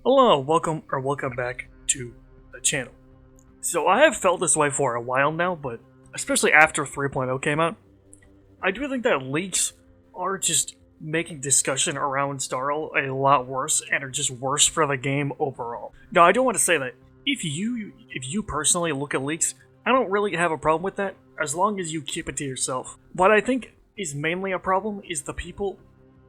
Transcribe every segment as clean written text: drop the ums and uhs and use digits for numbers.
Hello, welcome back to the channel. So I have felt this way for a while now, but especially after 3.0 came out, I do think that leaks are just making discussion around Starl a lot worse and are just worse for the game overall. Now, I do want to say that if you personally look at leaks, I don't really have a problem with that as long as you keep it to yourself. What I think is mainly a problem is the people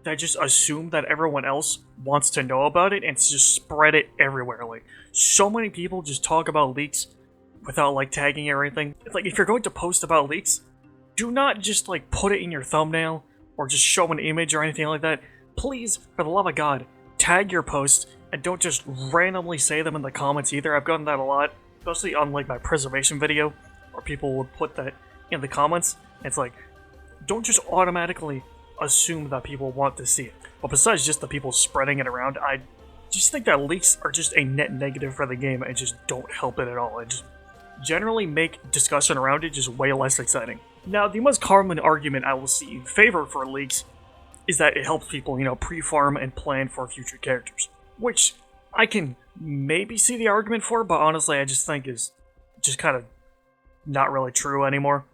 that just assume that everyone else wants to know about it and just spread it everywhere. Like, so many people just talk about leaks without, like, tagging everything. It's like, if you're going to post about leaks, do not just, like, put it in your thumbnail or just show an image or anything like that. Please, for the love of God, tag your posts and don't just randomly say them in the comments either. I've gotten that a lot, especially on, like, my preservation video, where people would put that in the comments. It's like, don't just automatically assume that people want to see it. But besides just the people spreading it around, I just think that leaks are just a net negative for the game and just don't help it at all. It just generally make discussion around it just way less exciting. Now, the most common argument I will see in favor for leaks is that it helps people, pre-farm and plan for future characters. Which I can maybe see the argument for, but honestly I just think is just kind of not really true anymore.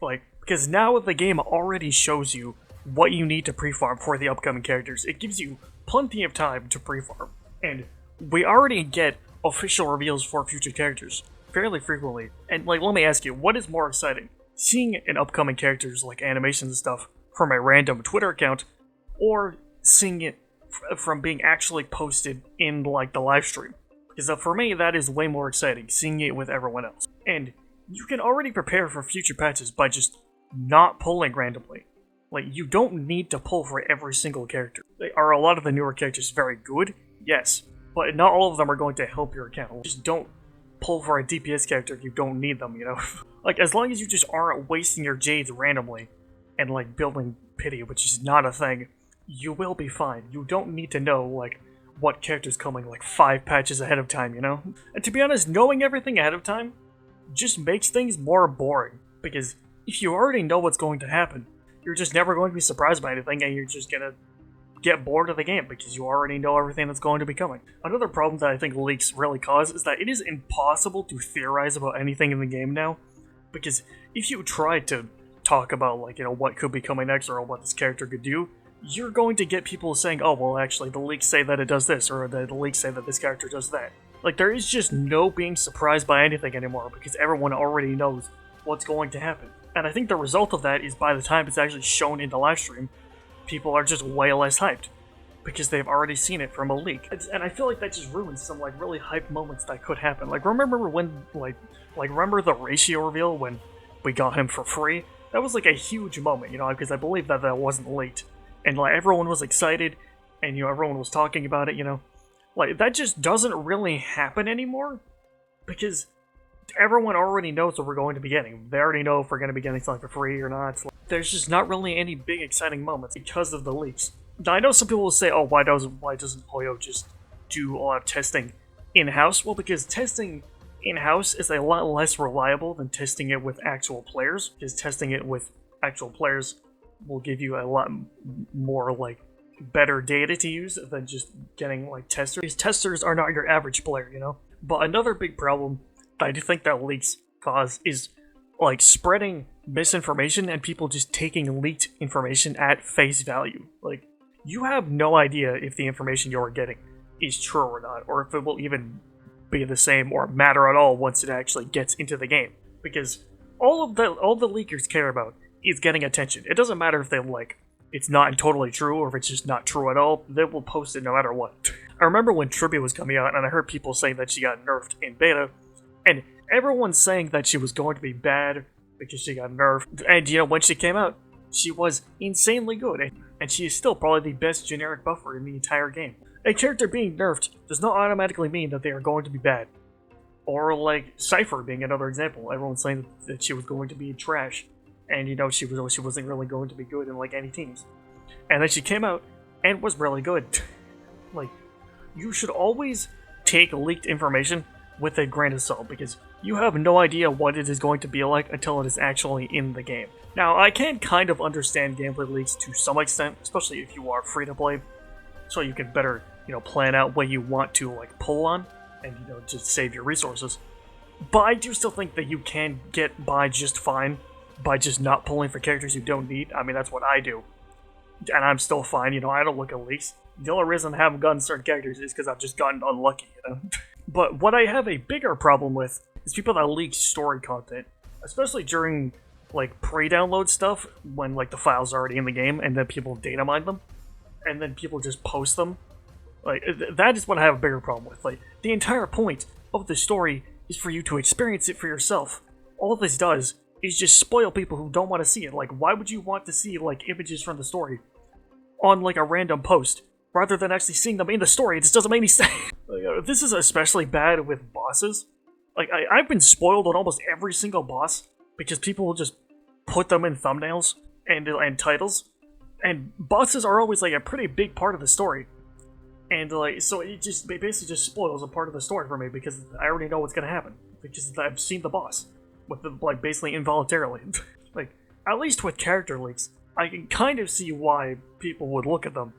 Like, because now the game already shows you what you need to pre-farm for the upcoming characters. It gives you plenty of time to pre-farm. And we already get official reveals for future characters fairly frequently. And, like, let me ask you, what is more exciting? Seeing an upcoming characters, like animations and stuff, from a random Twitter account, or seeing it from being actually posted in, like, the live stream? Because for me, that is way more exciting, seeing it with everyone else. And you can already prepare for future patches by just not pulling randomly. Like, you don't need to pull for every single character. Are a lot of the newer characters very good? Yes. But not all of them are going to help your account. Just don't pull for a DPS character if you don't need them, Like, as long as you just aren't wasting your Jades randomly and, like, building pity, which is not a thing, you will be fine. You don't need to know, like, what character's coming, like, 5 patches ahead of time, And to be honest, knowing everything ahead of time just makes things more boring. Because if you already know what's going to happen, you're just never going to be surprised by anything, and you're just gonna get bored of the game because you already know everything that's going to be coming. Another problem that I think leaks really cause is that it is impossible to theorize about anything in the game now, because if you try to talk about, like, what could be coming next or what this character could do, you're going to get people saying, oh, well, actually, the leaks say that it does this, or the leaks say that this character does that. Like, there is just no being surprised by anything anymore because everyone already knows what's going to happen. And I think the result of that is by the time it's actually shown in the live stream, people are just way less hyped because they've already seen it from a leak. And I feel like that just ruins some, like, really hype moments that could happen. Like, remember when, remember the Ratio reveal when we got him for free? That was, like, a huge moment, because I believe that wasn't leaked. And, like, everyone was excited, and, everyone was talking about it, Like, that just doesn't really happen anymore because everyone already knows what we're going to be getting. They already know if we're going to be getting something for free or not. There's just not really any big exciting moments because of the leaks. Now, I know some people will say, oh, why doesn't Hoyo just do a lot of testing in-house? Well, because testing in-house is a lot less reliable than testing it with actual players, because testing it with actual players will give you a lot more, like, better data to use than just getting, like, testers. These testers are not your average player, But another big problem I do think that leaks cause is, like, spreading misinformation and people just taking leaked information at face value. Like, you have no idea if the information you're getting is true or not, or if it will even be the same or matter at all once it actually gets into the game. Because all the leakers care about is getting attention. It doesn't matter if they, like, it's not totally true or if it's just not true at all. They will post it no matter what. I remember when Trivia was coming out and I heard people saying that she got nerfed in beta, and everyone's saying that she was going to be bad because she got nerfed. And, when she came out, she was insanely good. And she is still probably the best generic buffer in the entire game. A character being nerfed does not automatically mean that they are going to be bad. Or, like, Cypher being another example. Everyone's saying that she was going to be trash. And, she wasn't really going to be good in, like, any teams. And then she came out and was really good. Like, you should always take leaked information with a grain of salt, because you have no idea what it is going to be like until it is actually in the game. Now, I can kind of understand gameplay leaks to some extent, especially if you are free to play, so you can better plan out what you want to like pull on, and just save your resources. But I do still think that you can get by just fine by just not pulling for characters you don't need. I mean, that's what I do, and I'm still fine. I don't look at leaks. The only reason I haven't gotten certain characters is because I've just gotten unlucky. But what I have a bigger problem with is people that leak story content, especially during like pre-download stuff when like the file's already in the game, and then people data mine them, and then people just post them. Like that is what I have a bigger problem with. Like the entire point of the story is for you to experience it for yourself. All this does is just spoil people who don't want to see it. Like, why would you want to see like images from the story on like a random post rather than actually seeing them in the story? It just doesn't make any sense. This is especially bad with bosses. Like I've been spoiled on almost every single boss because people will just put them in thumbnails and titles, and bosses are always like a pretty big part of the story. And like, so it basically just spoils a part of the story for me because I already know what's gonna happen because I've seen the boss with the, like basically involuntarily. Like at least with character leaks, I can kind of see why people would look at them,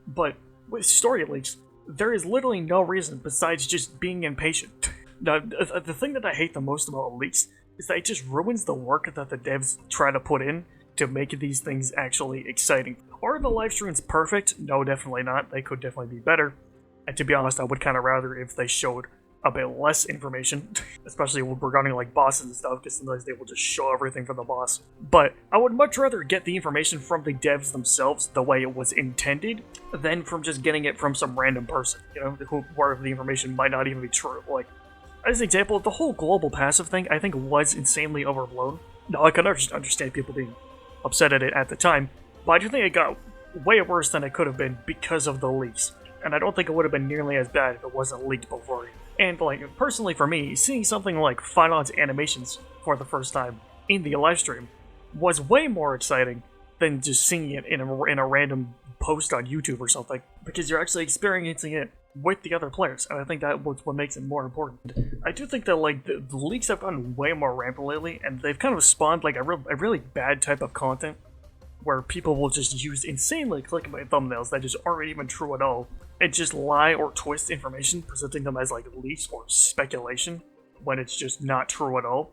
but with story leaks, there is literally no reason besides just being impatient. Now, the thing that I hate the most about leaks is that it just ruins the work that the devs try to put in to make these things actually exciting. Are the live streams perfect? No, definitely not. They could definitely be better. And to be honest, I would kind of rather if they showed a bit less information, especially regarding like bosses and stuff, because sometimes they will just show everything from the boss. But I would much rather get the information from the devs themselves the way it was intended than from just getting it from some random person, where the information might not even be true. Like, as an example, the whole global passive thing I think was insanely overblown. Now, I can understand people being upset at it at the time, but I do think it got way worse than it could have been because of the leaks. And I don't think it would have been nearly as bad if it wasn't leaked before. And like, personally for me, seeing something like Final Odds animations for the first time in the livestream was way more exciting than just seeing it in a random post on YouTube or something, because you're actually experiencing it with the other players, and I think that was what makes it more important. I do think that like the leaks have gotten way more rampant lately, and they've kind of spawned like a really bad type of content where people will just use insanely clickbait thumbnails that just aren't even true at all, and just lie or twist information, presenting them as like leaks or speculation when it's just not true at all.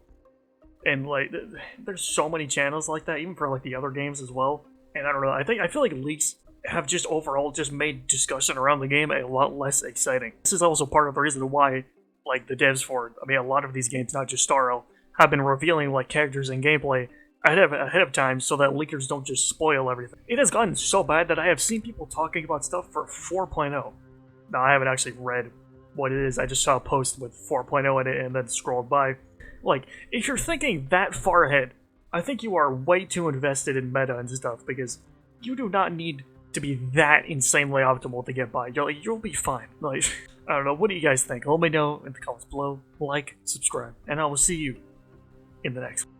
And like, there's so many channels like that, even for like the other games as well. And I don't know, I feel like leaks have just overall just made discussion around the game a lot less exciting. This is also part of the reason why like the devs for, a lot of these games, not just Starro, have been revealing like characters and gameplay ahead of time so that leakers don't just spoil everything. It has gotten so bad that I have seen people talking about stuff for 4.0. Now, I haven't actually read what it is, I just saw a post with 4.0 in it and then scrolled by. Like, if you're thinking that far ahead, I think you are way too invested in meta and stuff, because you do not need to be that insanely optimal to get by. You'll be fine. Like, I don't know, what do you guys think? Let me know in the comments below. Like, subscribe, and I will see you in the next one.